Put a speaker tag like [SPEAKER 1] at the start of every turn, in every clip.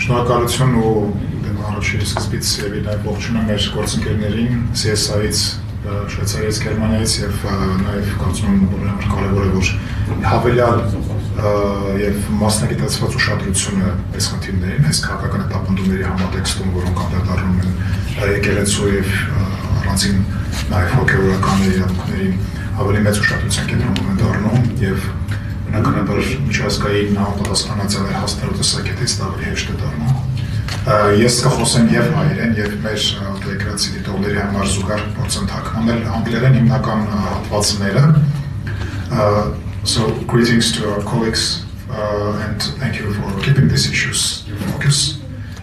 [SPEAKER 1] Շնորհակալություն ու առաջին սկզբից նաև ողջունում եմ մեր գործընկերներին CSI-ից, Շվեյցարիայից, Գերմանիայից եւ նաև կարծում եմ որ կարևոր է որ հավելյալ եւ մասնագիտացված ուշադրությունը այս խնդիրներին, այս քաղաքական հետապնդումների համատեքստում, որոնք անդրադառնում են եկեղեցու եւ առանձին նաև հոգեորական իրավունքներին ավելի մեծ ուշադրության կենտրոնում են դառնում եւ բնականաբար միջազգային համապատասխանատվության հասնելու տեսակետից դա ավելի հեշտ է դառնում։ Ես կխոսեմ եւ հայերեն եւ մեր դեկրացի դիտողների համար զուգահեռ փորձեմ թարգմանել անգլերեն հիմնական հատվածները։ So greetings to our colleagues and thank you for keeping these issues in focus.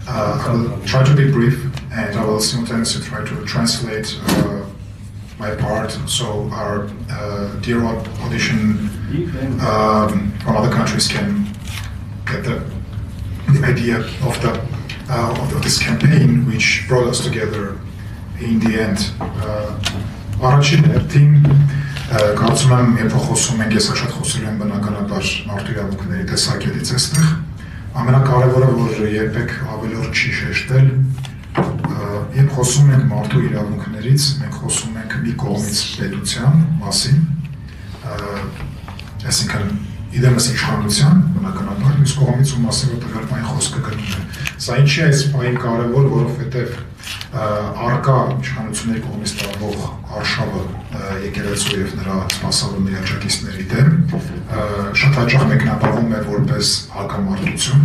[SPEAKER 1] I will try to be brief and I will simultaneously try to translate my part so our dear audition from other countries can get the idea of this campaign which brought us together in the end. Առաջին հերթին կարծում եմ երբ խոսում ենք ես շատ խոսել եմ բնականաբար մարդու իրավունքների տեսակետից այստեղ ամենակարևորը որ երբեք ավելորդ չի շեշտել երբ խոսում ենք մարդու իրավունքներից մենք խոսում ենք մի կողմից պետության մասին այսինքն իդեմս իշխանության բնականաբար մյուս կողմից ու մասին որտեղ այն խոսքը գնում է սա ինչի է այս բանը կարևոր որովհետև արկա իշխանությունների կողմից տարվող արշավը եկեղեցու եւ նրա սպասավորների աջակիցների դեմ շատ հաճախ մեկնաբանվում է որպես հակամարտություն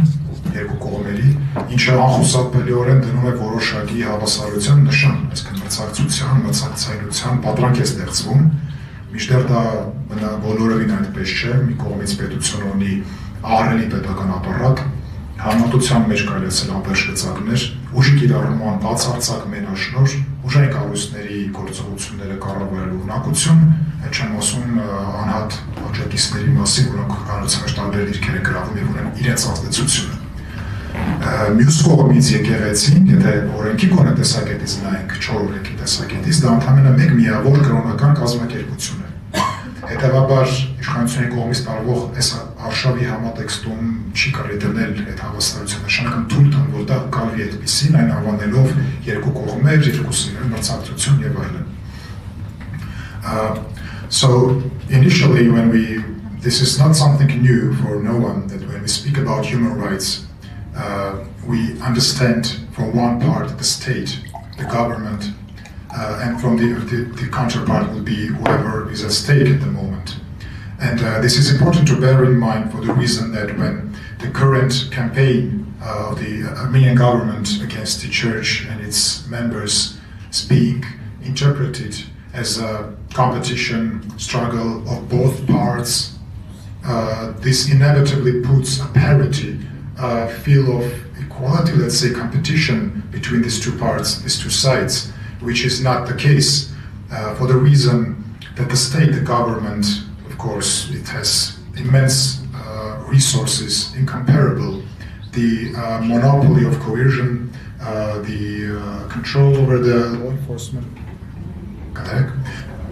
[SPEAKER 1] երկու կողմերի ինչը անխուսափելիորեն դնում է որոշակի հավասարության նշան այսինքն մրցակցության, մրցակցայնության պատրանք է ստեղծվում մինչդեռ դա բոլորովին այդպես չէ մի կողմից պետությունը ունի ահռելի պետական ապարատ համատության մեջ կարելի անվերջ գծակներ, ուժի կիրառման բացարձակ մենաշնոր, ուժային կառույցների գործողությունները կառավարելու ունակություն, այդ չեմ ասում անհատ աջակիցների մասին, որոնք հանրության մեջ տարբեր դիրքեր են գրավում եւ ունեն իրենց ազդեցությունը։ Մյուս կողմից եկեղեցին, եթե օրենքի կոնե տեսակետից նայենք, 4 օրենքի տեսակետից, դա ընդհանրապես մեկ միավոր կրոնական կազմակերպություն է։ Հետևաբար իշխանությունների կողմից տարվող այս արշավի համատեքստում չի կարելի դնել այդ հավասարությունը նշանակում թույլ տան որ դա կարելի այդպեսին այն անվանելով երկու կողմեր, երկուսի մրցակցություն եւ այլն։ So initially this is not something new for no one that when we speak about human rights we understand from one part the state, the government and from the counterpart will be whoever is at stake at the moment. And this is important to bear in mind for the reason that when the current campaign of the Armenian government against the church and its members is being interpreted as a competition struggle of both parts, this inevitably puts a parity, a feel of equality, let's say competition between these two parts, these two sides, which is not the case for the reason that the state, the government, of course, it has immense resources, incomparable. The monopoly of coercion, the control over the law enforcement,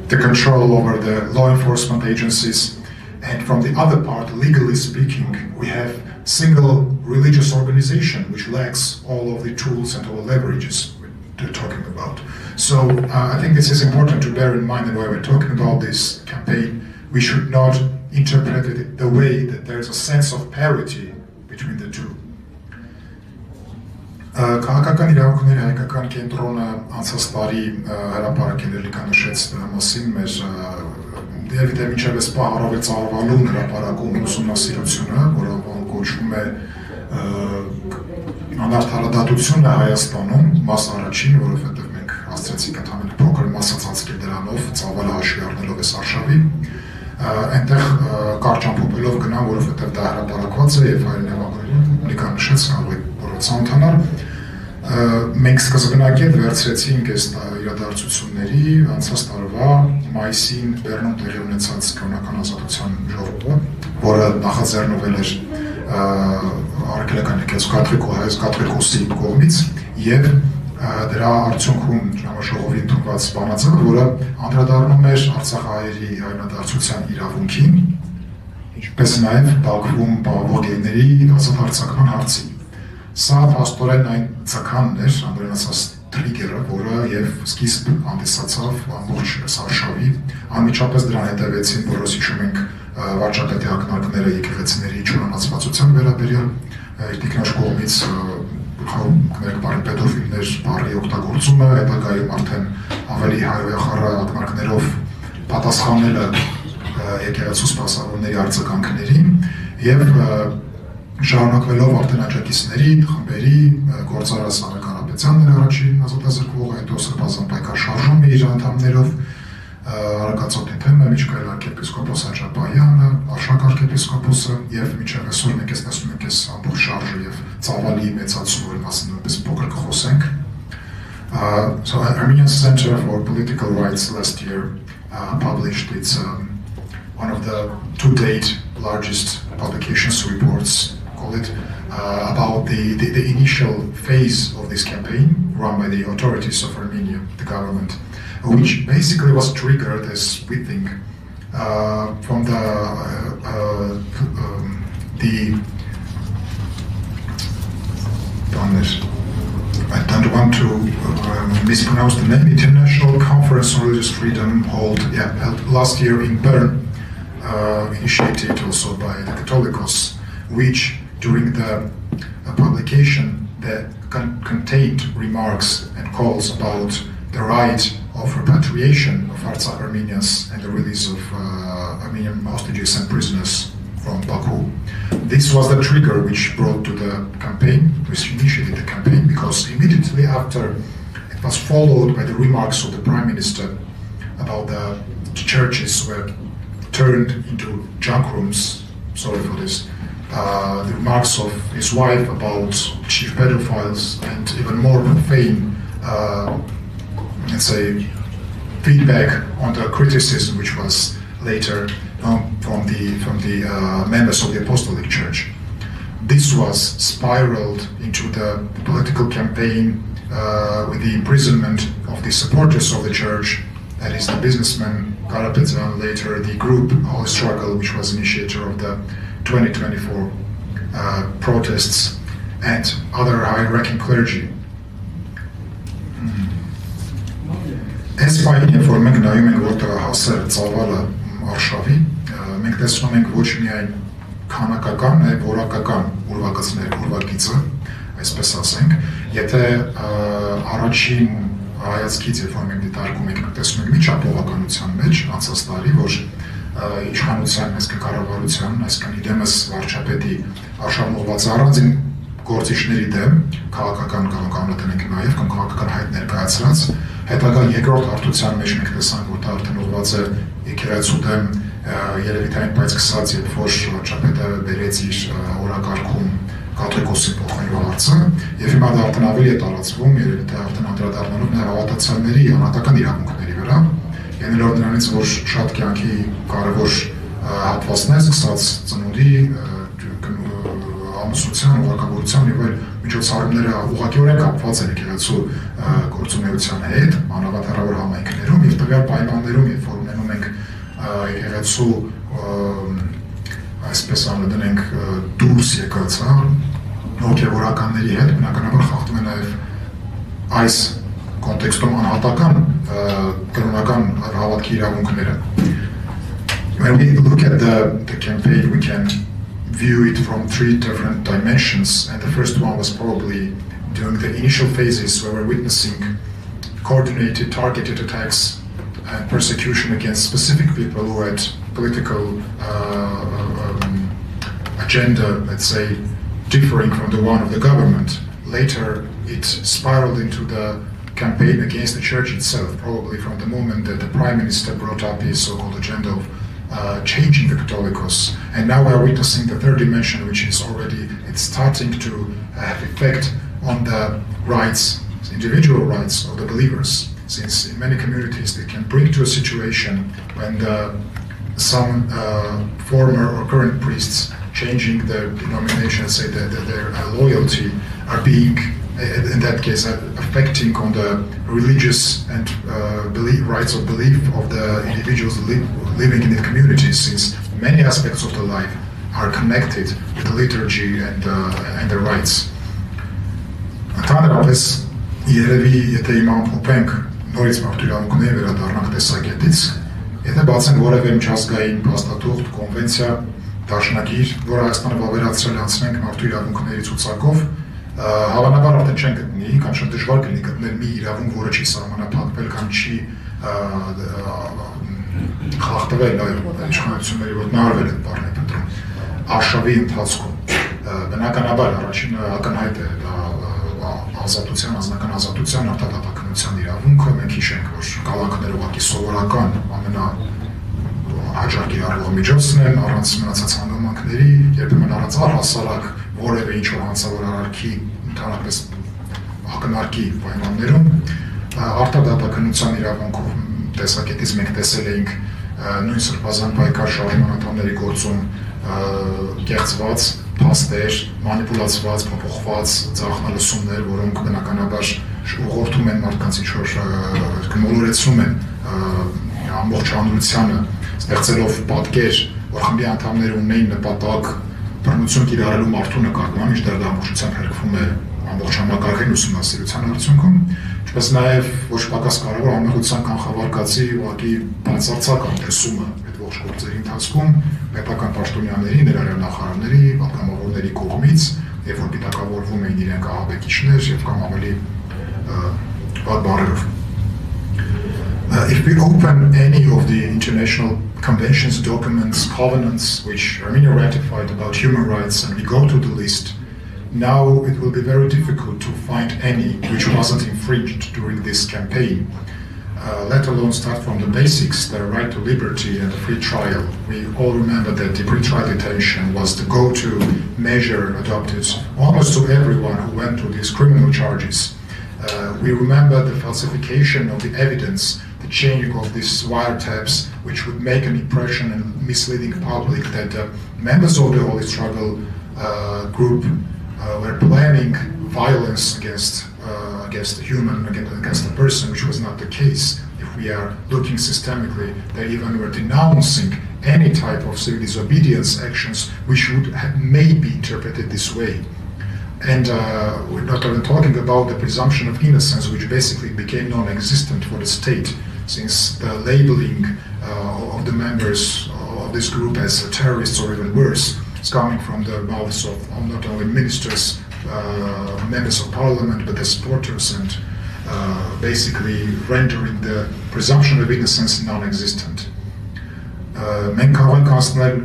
[SPEAKER 1] the control over the law enforcement agencies, and from the other part, legally speaking, we have single religious organization which lacks all of the tools and all leverages we're talking about. So I think this is important to bear in mind that when we're talking about this campaign, we should not interpret it the way that there's a sense of parity between the two. Քաղաքական իրավունքների հայկական կենտրոնը անցած տարի հրապարակել է լիկանշեց դրա մասին մեր դեպի մինչև այս պահարավե ծավալուն հրապարակում ուսումնասիրությունը, որը կոչվում է անարդարադատությունը Հայաստանում, մաս առաջին, որովհետև մենք հասցրեցինք ընդհանրապես փոքր մասացածկել դրանով, ծավալը հաշվի առնելով այս արշավի, այնտեղ կարճ ամփոփելով գնամ, որովհետև դա հրապարակված է եւ այլն հավաքել լիկանշեց որոցան ընդհանար մենք սկզբնակետ վերցրեցինք այս իրադարձությունների անցած տարվա մայիսին Բեռնում տեղի ունեցած կրոնական ազատության ժողովը, որը նախաձեռնվել էր Արաքելական եկեղեցու կաթողիկոսի կողմից եւ դրա արդյունքում ժամաշողովի ընդունված բանաձևը, որը անդրադառնում էր Արցախահայերի հայրենադարձության իրավունքին, ինչպես նաեւ Բաքվում պահվող գերիների ազատ արձակման հարցին։ Սա փաստորեն այն ցականն էր, ամենայն ասած trigger-ը, որը եւ սկիզբ հանդիսացավ ամբողջ սարշավի, անմիջապես դրան հետևեցին, որոնց հիշում ենք վարչապետի ակնարկները եկեղեցիների չունենացվածության վերաբերյալ, տիկնաշ կողմից պեդոֆիլներ բառի օգտագործումը, հետագայում արդեն ավելի հայոյախառը ակնարկներով պատասխանելը եկեղեցու սպասավորների արձագանքներին եւ շարունակվելով արդեն աջակիցների, խմբերի, գործարար Սամվել Կարապետյանն էր առաջին ազատազրկվողը, հետո սրբազան պայքար շարժումը իր անդամներով, Արաքածոտնի թեմը, միջկայել arczepiskopos Աջապայանը, Արշակ arczepiskopos-ը եւ մինչեւ այսօր մենք տեսնում ենք այս ամբողջ շարժը եւ ծավալի մեծացումը, որի մասին նույնպես փոքր կխոսենք. So Armenian Center for Political Rights last year published its one of the to date largest publications reports, call it, about the initial phase of this campaign run by the authorities of Armenia, the government, which basically was triggered, as we think, from the I don't want to mispronounce the name, International Conference on Religious Freedom held last year in Bern, initiated also by the Catholicos, which during the publication that contained remarks and calls about the right of repatriation of Artsakh Armenians and the release of Armenian hostages and prisoners from Baku. This was the trigger which brought to the campaign, which initiated the campaign, because immediately after it was followed by the remarks of the Prime Minister about the churches were turned into junk rooms, sorry for this, the remarks of his wife about chief pedophiles and even more profane, let's say, feedback on the criticism which was later from the members of the Apostolic Church. This was spiraled into the political campaign with the imprisonment of the supporters of the church, that is the businessman Karapetyan, later the group Holy Struggle, which was initiator of the 2024 protests, and other high-ranking clergy. Այս պայքարի որ մենք նայում ենք որտեղ հասել ծավալը արշավի, մենք տեսնում ենք ոչ միայն քանակական, այլ որակական ուրվագիծը, այսպես ասենք, եթե առաջին հայացքից երբ որ մենք դիտարկում ենք, տեսնում ենք միջապողականության մեջ անցած տարի, որ իշխանության, այսինքն կառավարության, այսինքն իդեմս վարչապետի արշավնողված առանձին գործիչների դեմ քաղաքական կանոններ ենք նաև կամ քաղաքական հայտ ներկայացրած, հետագա երկրորդ հարթության մեջ մենք տեսանք, որ դա արդեն ուղղված է եկեղեցու դեմ երևի թե այնպես սկսած, երբ որ վարչապետը բերեց իր օրակարգում կաթողիկոսի փոխանցելու հարցը, եւ հիմա դա արդեն ավելի է տարածվում, երևի թե արդեն անդրադառնալով նաև հավատացյալների անհատական իրավունքների վրա, ելնելով նրանից, որ շատ կյանքի կարևոր հատվածներ սկսած ծնունդի, ամուսնության, ուղղակավորության եւ այլ միջոցառումները ուղղակիորեն կապված են եկեղեցու գործունեության հետ, մանավանդ համայնքներում եւ տվյալ պայմաններում, երբ որ ունենում ենք եկեղեցու այսպես անվանենք դուրս եկած, հոգեվորականների հետ, բնականաբար խախտում է նաեւ այս կոնտեքստում անհատական կրոնական հավատքի իրավունքները. When we look at the campaign, we can view it from three different dimensions, and the first one was probably during the initial phases where we're witnessing coordinated, targeted attacks and persecution against specific people who had political agenda, let's say, differing from the one of the government. Later, it spiraled into the campaign against the church itself, probably from the moment that the Prime Minister brought up his so-called agenda of changing the Catholicos, and now we are witnessing the third dimension, which is already it's starting to have effect on the rights, individual rights of the believers. Since in many communities they can bring to a situation when some former or current priests changing their denomination, say that their loyalty, are being, in that case, affecting on the religious and rights of belief of the individuals living in the communities, since many aspects of the life are connected with the liturgy and the rights. Ընդհանրապես երևի եթե հիմա ամփոփենք նորից մարդու իրավունքների վերադառնանք տեսակետից, եթե բացենք որևէ միջազգային փաստաթուղթ, կոնվենցիա, դաշնակիր, որ Հայաստանը վավերացրել անցնենք մարդու իրավունքների ցուցակով, հավանաբար արդեն չեն գտնի, կամ շատ դժվար կլինի գտնել մի իրավունք, որը չի սահմանափակվել կամ չի խախտվել իշխանությունների ոտնահարվել այդ բառն է փնտրում արշավի ընթացքում։ Բնականաբար առաջինը ակնհայտ է ազատության, անձնական ազատության, արտադատականության իրավունքը, մենք հիշենք, որ կալանքները ուղղակի սովորական ամենահաճախ կիրառվող միջոցն են, առանց մնացած հանգամանքների, երբեմն առանց առհասարակ որևէ ինչ-որ հանցավոր արարքի, ընդհանրապես ակնարկի պայմաններում, արտադատականության իրավունքով տեսակետից մենք տեսել էինք նույն սրբազան պայքար շարժման անդամների գործում կեղծված փաստեր, մանիպուլացված, փոփոխված ձախնալսումներ, որոնք բնականաբար ուղղորդում են մարդկանց ինչ-որ մոլորեցնում են ամբողջ հանրությանը, ստեղծելով պատկեր, որ խմբի անդամները ունեին նպատակ բռնություն կիրառելու մարդու նկատմամբ, մինչդեռ դա ամբողջությամբ հերքվում է ամբողջ համակարգային ուսումնասիրության արդյունքում, ինչպես նաև ոչ պակաս կարևոր անմեղության կանխավարկածի ուղղակի բացարձակ անտեսումը այդ ողջ գործերի ընթացքում պետական պաշտոնյաների, ներառյալ նախարարների, պատգամավորների կողմից, երբ որ պիտակավորվում էին իրենք ահաբեկիչներ եւ կամ ավելի վատ բառերով. If we open any of the international conventions, documents, covenants which Armenia ratified about human rights and we go to the list, now it will be very difficult to find any which wasn't infringed during this campaign, let alone start from the basics, the right to liberty and the free trial. We all remember that the pre-trial detention was the go-to measure adopted almost to everyone who went to these criminal charges. We remember the falsification of the evidence, the changing of these wiretaps, which would make an impression and misleading public that members of the Holy Struggle group were planning violence against a human, against a person, which was not the case. If we are looking systemically, they even were denouncing any type of civil disobedience actions which would may be interpreted this way. And we're not even talking about the presumption of innocence, which basically became non-existent for the state, since the labeling of the members of this group as terrorists or even worse is coming from the mouths of not only ministers, members of parliament, but the supporters, and basically rendering the presumption of innocence non-existent. Մենք կարող ենք հասնել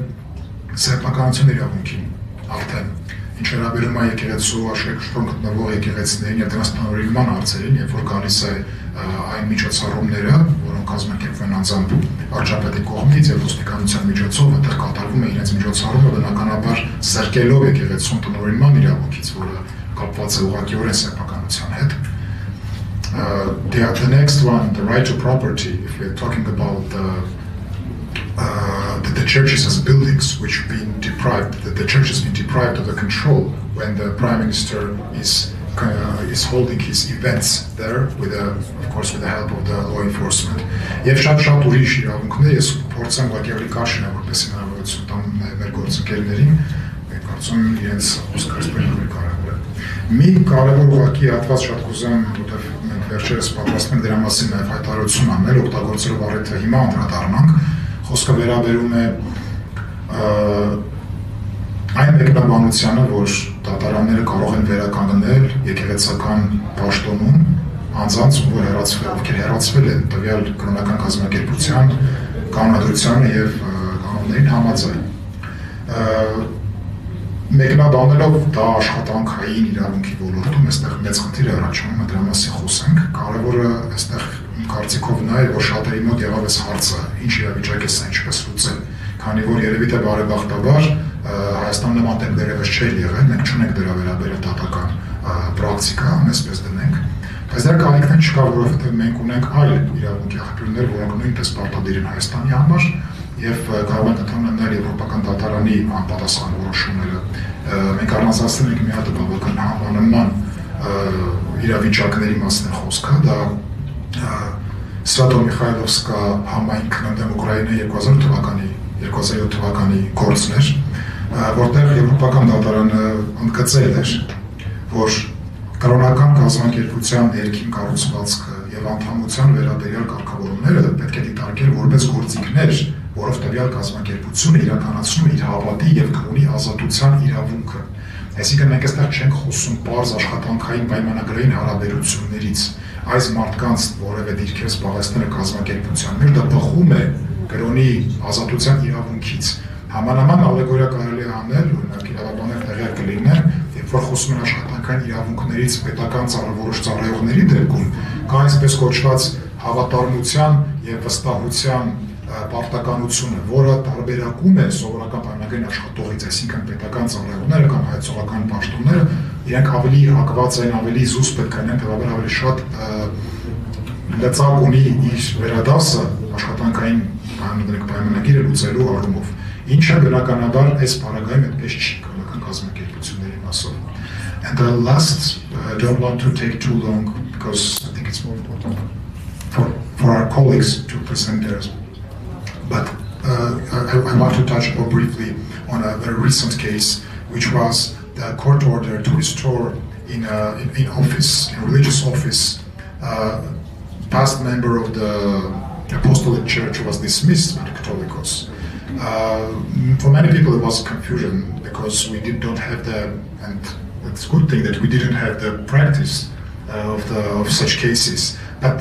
[SPEAKER 1] սեփականության իրավունքին արդեն, ինչ վերաբերում է եկեղեցու աշխարհում գտնվող եկեղեցիներին եւ դրանց տնօրինման հարցերին, երբ որ գալիս է այն միջոցառումները, որոնք կազմակերպվում են անձամբ վարչապետի կողմից եւ ոստիկանության միջոցով, այդտեղ կատարվում է իրենց միջոցառումը բնականաբար սրկելով եկեղեցու տնօրինման իրավունքից, որը կապված է ուղղակիորեն սեփականության հետ. The next one, the right to property, if we're talking about the churches as buildings which have been deprived, that the church has been deprived of the control when the Prime Minister is holding his events there, of course with the help of the law enforcement. Եվ շատ ուրիշ իրավունքներ ես փորձեմ ուղղակի կարշին որպես հնարավորություն տամ մեր գործընկերներին, կարծում եմ իրենց խոսքարսպեն ավելի կարևոր է։ Մի կարևոր ուղղակի հատված շատ կուզեմ, որտեղ մենք վերջերս պատրաստում ենք դրա մասին նաև հայտարարություն անել, օգտագործելով առիթը հիմա անդրադառնանք, խոսքը վերաբերում է այն մեկնաբանությանը, որ դատարանները կարող են վերականգնել եկեղեցական պաշտոնում անձանց, ովքեր հեռացվել են տվյալ կրոնական կազմակերպության կանոնադրությանը եւ կանոններին համաձայն։ Մեկնաբանելով դա աշխատանքային իրավունքի ոլորտում, այստեղ մեծ խնդիր է առաջանում, դրա մասին խոսենք։ Կարևորը այստեղ իմ կարծիքով նա է, որ շատերի մոտ եղավ այս հարցը, ինչ իրավիճակ է սա, ինչպես լուծել, քանի որ երևի թե բարեբախտաբար Հայաստանը նման դեպք դեռևս չէր եղել, մենք չունենք դրա վերաբերյալ դատական պրակտիկա, այսպես դնենք, բայց դրա կարիքն չկա, որովհետև մենք ունենք այլ իրավունքի աղբյուրներ, որոնք նույնպես պարտադիր են Հայաստանի համար եւ կարող ենք ընդունել եվրոպական դատարանի անպատասխան որոշումները։ Մենք առանձնացնում ենք մի հատ բավական համանման իրավիճակների մասն է խոսքը, դա Սվատո-Միխայլովսկա համայնքն ընդդեմ Ուկրաինայի 2007 թվականի գործն էր, որտեղ եվրոպական դատարանը ընդգծել էր, որ կրոնական կազմակերպության ներքին կառուցվածքը եւ անդամության վերաբերյալ կարգավորումները պետք է դիտարկել որպես գործիքներ, որով տվյալ կազմակերպությունը իրականացնում է իր հավատի եւ կրոնի ազատության իրավունքը։ Այսինքն մենք այստեղ չենք խոսում պարզ աշխատանքային պայմանագրային հարաբերություններից, այս մարդկանց որևէ դիրքեր զբաղեցնելը կազմակերպության մեջ դա բխում է կրոնի ազատության իրավունքից։ Համանման ալեգորիա կարելի է անել, օրինակ իրավաբաններ տեղյակ կլինեն, երբ որ խոսում են աշխատանքային իրավունքներից պետական որոշ ծառայողների դեպքում, կա այսպես կոչված հավատարմության եւ վստահության պարտականությունը, որը տարբերակում է սովորական պայմանագրային աշխատողից, այսինքն պետական ծառայողները կամ հայցողական պաշտոնները, իրենք ավելի հակված են, ավելի զուսպ պետք է լինեն, թվաբար ավելի շատ լծակ ունի իր վերադասը աշխատանքային պայմանագիրը լուծելու առումով, ինչը բնականաբար այս բaragայում այդպես չի կրոնական կազմակերպությունների մասով։ And the last, I don't want to take too long because I think it's more important for our colleagues to present theirs. But I want to touch more briefly on a very recent case, which was the court order to restore in office, in religious office, past member of the Apostolic Church was dismissed by the Catholicos. For many people it was confusion because we don't have and it's a good thing that we didn't have the practice of such cases. But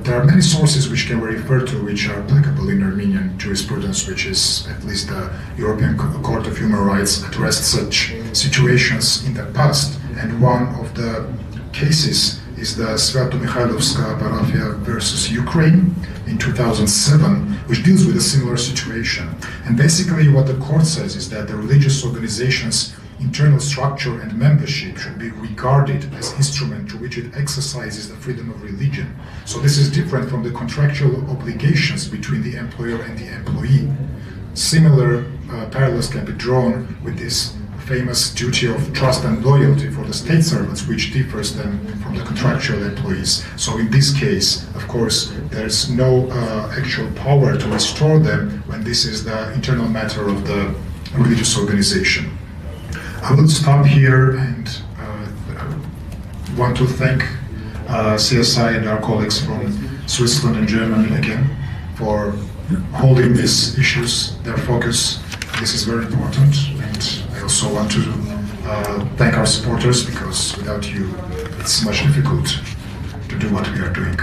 [SPEAKER 1] there are many sources which can be referred to which are applicable in Armenian jurisprudence, which is at least the European Court of Human Rights addressed such situations in the past. And one of the cases is the Sviato-Mikhailovska Parafia versus Ukraine in 2007, which deals with a similar situation. And basically what the court says is that the religious organization's internal structure and membership should be regarded as instrument to which it exercises the freedom of religion. So this is different from the contractual obligations between the employer and the employee. Similar parallels can be drawn with this famous duty of trust and loyalty for the state servants, which differs them from the contractual employees. So in this case, of course, there's no actual power to restore them when this is the internal matter of the religious organization. I will stop here and want to thank CSI and our colleagues from Switzerland and Germany again for holding these issues, their focus. This is very important, and I also want to thank our supporters because without you it's much difficult to do what we are doing.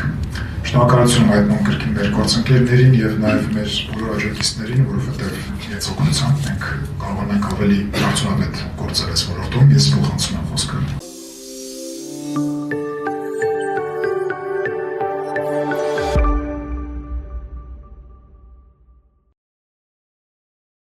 [SPEAKER 1] Շնորհակալություն այդ նոմկրկին մեր գործընկերներին եւ նաեւ մեր բոլոր աջակիցներին, որովհետեւ իրենց օգնությամբ մենք կարողանանք ավելի արդյունավետ գործել այս ոլորտում։ Ես փոխանցում եմ խոսքը